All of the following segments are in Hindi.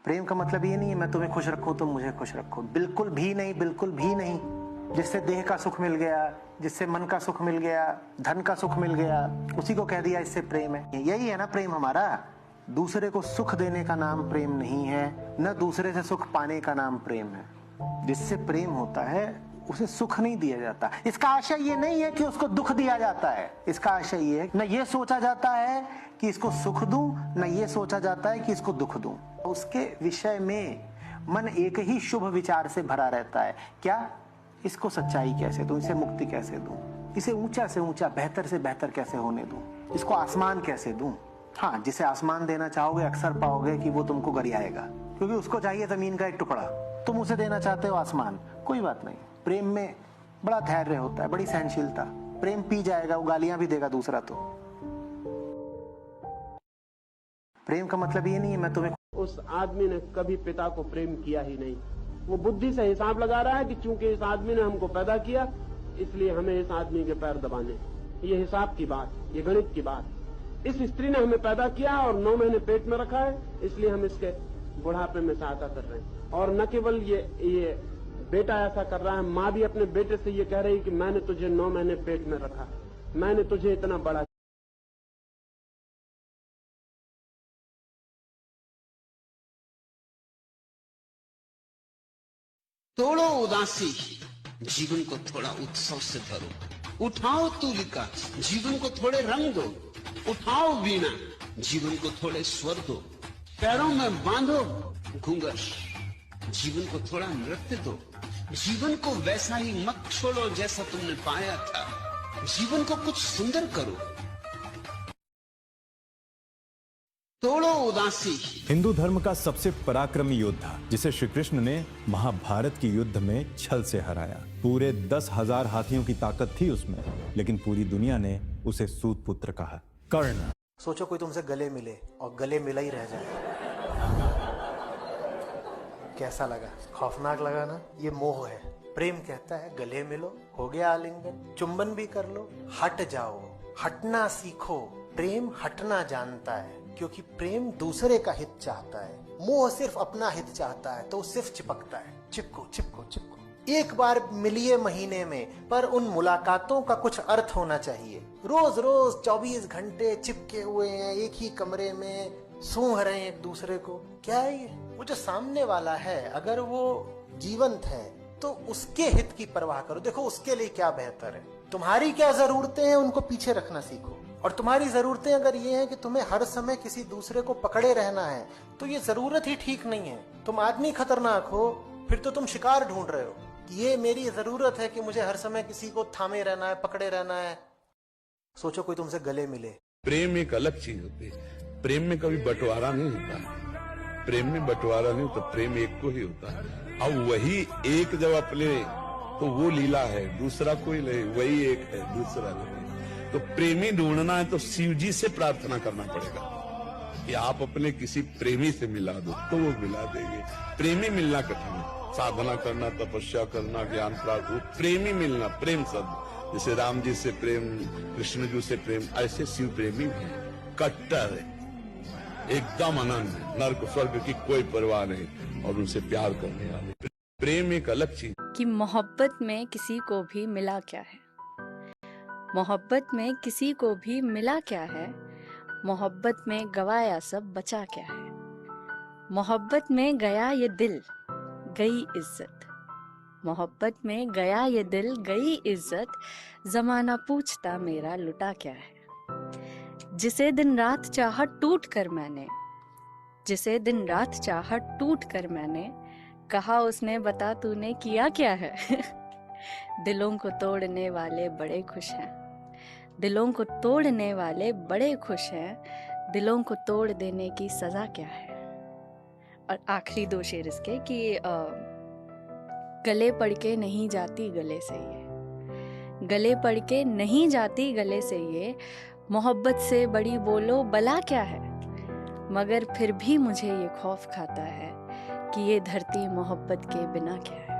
प्रेम का मतलब ये नहीं है मैं तुम्हें खुश रखूं तुम मुझे खुश रखो, बिल्कुल भी नहीं, बिल्कुल भी नहीं। जिससे देह का सुख मिल गया, जिससे मन का सुख मिल गया, धन का सुख मिल गया, उसी को कह दिया इससे प्रेम है। यही है ना प्रेम हमारा। दूसरे को सुख देने का नाम प्रेम नहीं है, न दूसरे से सुख पाने का नाम प्रेम है। जिससे प्रेम होता है उसे सुख नहीं दिया जाता। इसका आशय ये नहीं है कि उसको दुख दिया जाता है। इसका आशय ये है न ये सोचा जाता है कि इसको सुख दूं, न ये सोचा जाता है कि इसको दुख दूं। उसके विषय में मन एक ही शुभ विचार से भरा रहता है। क्या? इसको सच्चाई कैसे दूं, इसे मुक्ति कैसे दूं, इसे ऊंचा से ऊंचा, बेहतर से बेहतर कैसे होने दूं, इसको आसमान कैसे दूं। हाँ, जिसे आसमान देना चाहोगे अक्सर पाओगे कि वो तुमको गरियाएगा, क्योंकि उसको चाहिए जमीन का एक टुकड़ा, तुम उसे देना चाहते हो आसमान। कोई बात नहीं, प्रेम में बड़ा धैर्य होता है, बड़ी सहनशीलता। प्रेम पी जाएगा, वो गालियां भी देगा दूसरा। तो प्रेम का मतलब ये नहीं है मैं तुम्हें। उस आदमी ने कभी पिता को प्रेम किया ही नहीं। वो बुद्धि से हिसाब लगा रहा है कि चूंकि इस आदमी ने हमको पैदा किया इसलिए हमें इस आदमी के पैर दबाने। ये हिसाब की बात, ये गणित की बात। इस स्त्री ने हमें पैदा किया और 9 महीने पेट में रखा है, इसलिए हम इसके बुढ़ापे में सहायता कर रहे हैं। और न केवल ये बेटा ऐसा कर रहा है, माँ भी अपने बेटे से ये कह रही कि मैंने तुझे 9 महीने पेट में रखा, मैंने तुझे इतना बड़ा। तोड़ो उदासी, जीवन को थोड़ा उत्सव से भरो। उठाओ तूलिका, जीवन को थोड़े रंग दो। उठाओ वीणा, जीवन को थोड़े स्वर दो। पैरों में बांधो घूंघट, जीवन को थोड़ा नृत्य दो। जीवन को वैसा ही मत छोड़ो जैसा तुमने पाया था। जीवन को कुछ सुंदर करो। तोड़ो उदासी। हिंदू धर्म का सबसे पराक्रमी योद्धा जिसे श्री कृष्ण ने महाभारत की युद्ध में छल से हराया। पूरे 10,000 हाथियों की ताकत थी उसमें, लेकिन पूरी दुनिया ने उसे सूत पुत्र कहा। कर्ण। सोचो कोई तुमसे गले मिले और गले मिला ही रह जाए, कैसा लगा? खौफनाक लगा ना? ये मोह है। प्रेम कहता है गले मिलो, हो गया आलिंगन, चुंबन भी कर लो, हट जाओ, हटना सीखो। प्रेम हटना जानता है, क्योंकि प्रेम दूसरे का हित चाहता है। मोह सिर्फ अपना हित चाहता है तो सिर्फ चिपकता है। चिपको चिपको चिपको। एक बार मिलिए महीने में, पर उन मुलाकातों का कुछ अर्थ होना चाहिए। रोज रोज 24 घंटे चिपके हुए हैं एक ही कमरे में, सूंघ रहे हैं एक दूसरे को। क्या है ये? वो जो सामने वाला है अगर वो जीवंत है तो उसके हित की परवाह करो। देखो उसके लिए क्या बेहतर है, तुम्हारी क्या जरूरतें हैं उनको पीछे रखना सीखो। और तुम्हारी जरूरतें अगर ये हैं कि तुम्हें हर समय किसी दूसरे को पकड़े रहना है तो ये जरूरत ही ठीक नहीं है। तुम आदमी खतरनाक हो, फिर तो तुम शिकार ढूंढ रहे हो। ये मेरी जरूरत है कि मुझे हर समय किसी को थामे रहना है, पकड़े रहना है। सोचो कोई तुमसे गले मिले। प्रेम एक अलग चीज होती है। प्रेम में कभी बंटवारा नहीं होता है। प्रेम में बंटवारा नहीं होता, प्रेम एक को ही होता है। अब वही एक जब अपने तो वो लीला है, दूसरा कोई नहीं, वही एक है दूसरा नहीं। तो प्रेमी ढूंढना है तो शिव जी से प्रार्थना करना पड़ेगा कि आप अपने किसी प्रेमी से मिला दो, तो वो मिला देंगे। प्रेमी मिलना कठिन है, साधना करना, तपस्या करना, ज्ञान प्राप्त हो। प्रेमी मिलना, प्रेम शब्द जैसे राम जी से प्रेम, कृष्ण जी से प्रेम, ऐसे शिव प्रेमी भी है। कट्टर है, एकदम अनंत, नर्क स्वर्ग की कोई परवाह नहीं और उनसे प्यार करने वाले। प्रेम एक अलग चीज। कि मोहब्बत में किसी को भी मिला क्या है, मोहब्बत में किसी को भी मिला क्या है, मोहब्बत में गवाया सब बचा क्या है। मोहब्बत में गया ये दिल, गई इज्जत। मोहब्बत में गया ये दिल, गई इज्जत। जमाना पूछता मेरा लुटा क्या है। जिसे दिन रात चाहत टूट कर मैंने, जिसे दिन रात चाहत टूट कर मैंने, कहा उसने बता तूने किया क्या है। दिलों को तोड़ने वाले बड़े खुश हैं, दिलों को तोड़ने वाले बड़े खुश हैं। दिलों को तोड़ देने की सजा क्या है। और आखिरी 2 शेर इसके कि गले पड़ के नहीं जाती गले से ये, गले पड़ के नहीं जाती गले से ये। मोहब्बत से बड़ी बोलो बला क्या है, मगर फिर भी मुझे ये खौफ खाता है कि ये धरती मोहब्बत के बिना क्या है।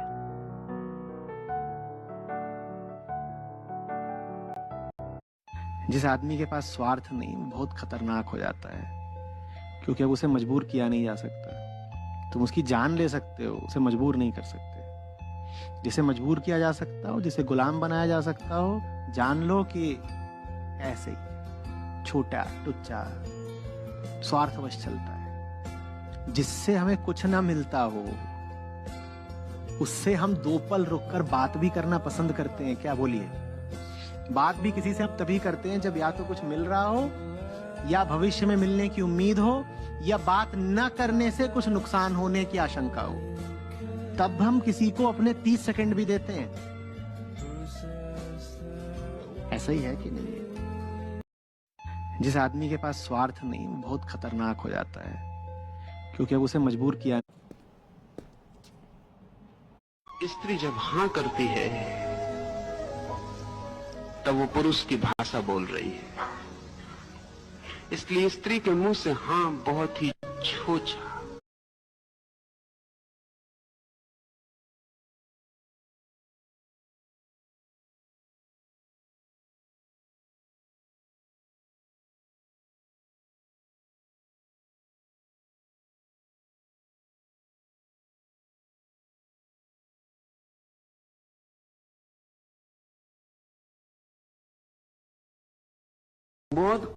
जिस आदमी के पास स्वार्थ नहीं बहुत खतरनाक हो जाता है, क्योंकि अब उसे मजबूर किया नहीं जा सकता। तुम उसकी जान ले सकते हो, उसे मजबूर नहीं कर सकते। जिसे मजबूर किया जा सकता हो, जिसे गुलाम बनाया जा सकता हो, जान लो कि ऐसे ही छोटा टुच्चा स्वार्थवश चलता है। जिससे हमें कुछ ना मिलता हो उससे हम 2 पल रुककर बात भी करना पसंद करते हैं। क्या बोलिए? बात भी किसी से हम तभी करते हैं जब या तो कुछ मिल रहा हो, या भविष्य में मिलने की उम्मीद हो, या बात न करने से कुछ नुकसान होने की आशंका हो। तब हम किसी को अपने 30 सेकंड भी देते हैं। ऐसा ही है कि नहीं? जिस आदमी के पास स्वार्थ नहीं, वो बहुत खतरनाक हो जाता है, क्योंकि अब उसे मजबूर किया। स्त्री जब हाँ करती है तब वो पुरुष की भाषा बोल रही है। इसलिए स्त्री के मुंह से हाँ बहुत ही छोटा। बहुत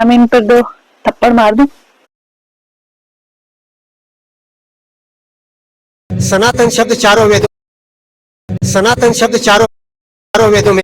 मैं इन पर 2 थप्पड़ मार दूं। सनातन शब्द चारों वेदों में